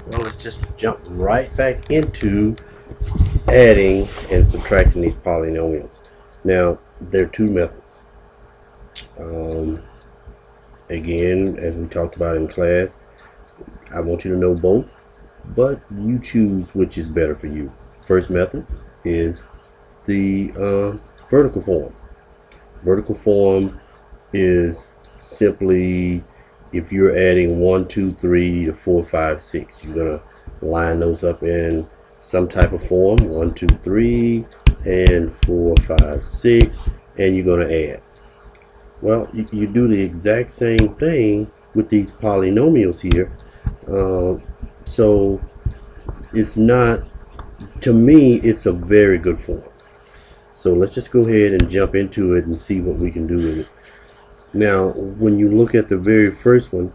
Well, let's just jump right back into adding and subtracting these polynomials. Now, there are two methods. Um, Again, as we talked about in class, I want you to know both, but you choose which is better for you. First method is the vertical form. Vertical form is simply if you're adding 1, 2, 3 to 4, 5, 6, you're gonna line those up in some type of form, 1, 2, 3, and 4, 5, 6, and you're gonna add. Well, you do the exact same thing with these polynomials here. So it's not, to me, it's a very good form. So let's just go ahead and jump into it and see what we can do with it. Now, when you look at the very first one,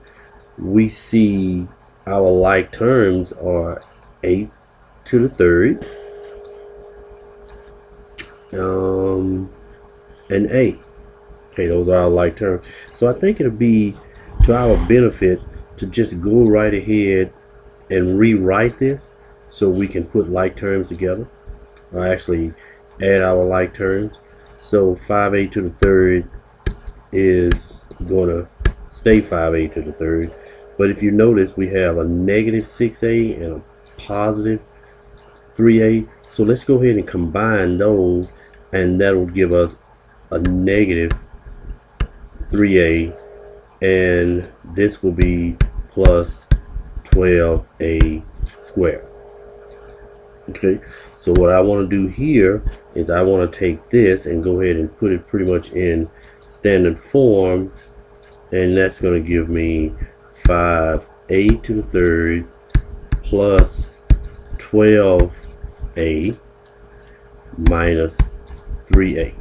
we see our like terms are 8 to the third and 8. Okay, those are our like terms. So I think it'll be to our benefit to just go right ahead and rewrite this so we can put like terms together, or actually add our like terms. So 5a to the third is going to stay 5a to the third, but if you notice, we have a negative 6a and a positive 3a. So let's go ahead and combine those, and that will give us a negative 3a, and this will be plus 12a squared. Okay, so what I want to do here is I want to take this and go ahead and put it pretty much in standard form, and that's going to give me 5a to the third plus 12a minus 3a.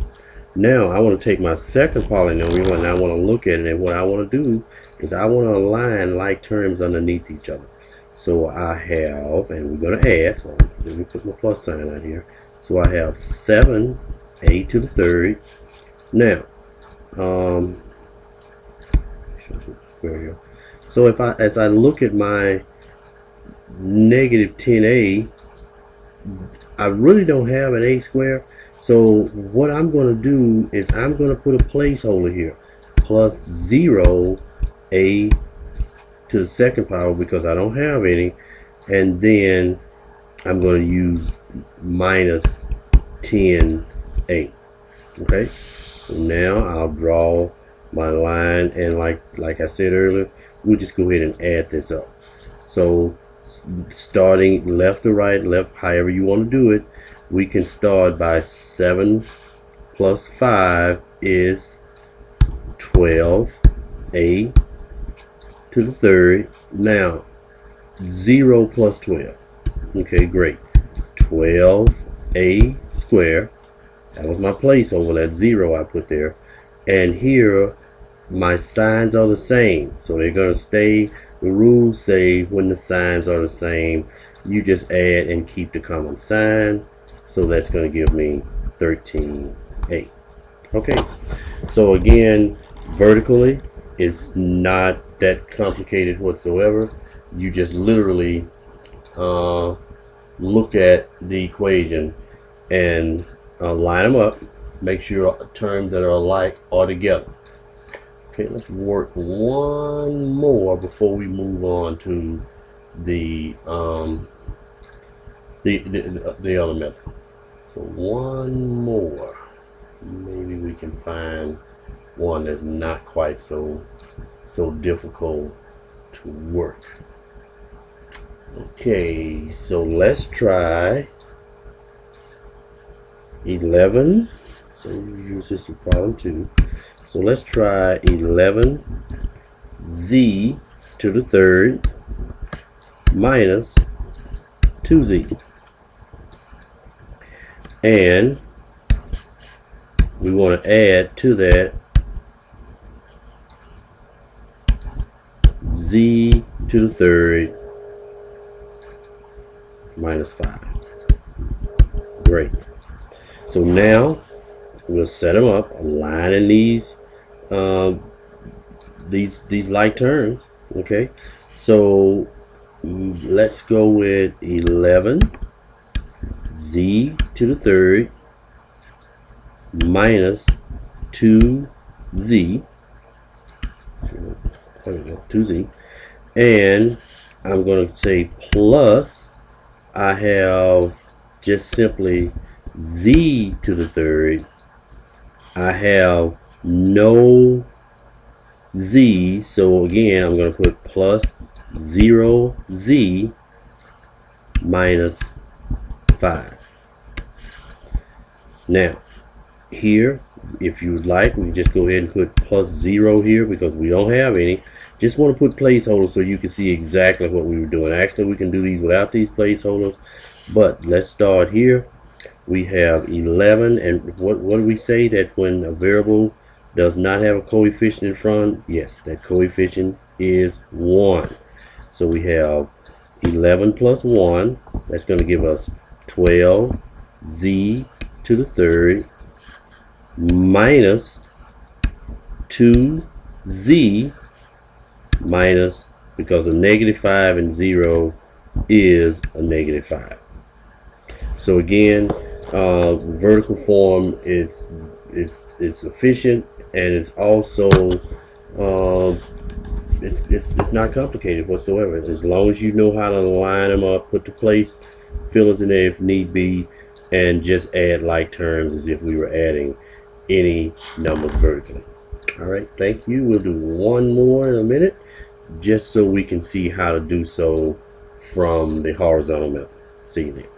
Now I want to take my second polynomial and I want to look at it, and what I want to do is I want to align like terms underneath each other. So I have, and we're going to add, so let me put my plus sign out here. So I have 7a to the third. Now, square here. So if as I look at my negative 10a, I really don't have an a square. So what I'm going to do is I'm going to put a placeholder here, plus 0a to the second power because I don't have any, and then I'm going to use minus 10a. Okay, so now I'll draw my line, and like I said earlier, we'll just go ahead and add this up. So starting left to right, left, however you want to do it, we can start by 7 plus 5 is 12a to the third. Now 0 plus 12. Okay, great. 12a squared. That was my placeholder, that 0 I put there. And here my signs are the same, so they're going to stay. The rules say when the signs are the same, you just add and keep the common sign. So that's going to give me 13a. Okay, so again, vertically, it's not that complicated whatsoever. You just literally look at the equation and line them up, make sure terms that are alike are together. Okay, let's work one more before we move on to the other method. So one more. Maybe we can find one that's not quite so difficult to work. Okay, so let's try 11. So we use this for problem 2. So let's try 11z to the third minus 2z. And we want to add to that z to the third minus 5. Great. So now we'll set them up, aligning these like terms. Okay, so let's go with 11 z to the third minus 2z. There we go, 2z. And I'm going to say plus, I have just simply z to the third. I have no z, so again I'm going to put plus 0z minus 5. Now here, if you would like, we can just go ahead and put plus 0 here because we don't have any. Just want to put placeholders so you can see exactly what we were doing. Actually, we can do these without these placeholders, but let's start here. We have 11, and what do we say? That when a variable does not have a coefficient in front, yes, that coefficient is 1. So we have 11 plus 1, that's going to give us 12z to the third minus 2z minus, because a negative 5 and 0 is a negative 5. So again, vertical form, it's efficient, and it's also it's not complicated whatsoever. As long as you know how to line them up, put the place fillers in there if need be, and just add like terms as if we were adding any numbers vertically. All right, thank you. We'll do one more in a minute, just so we can see how to do so from the horizontal method. See you there.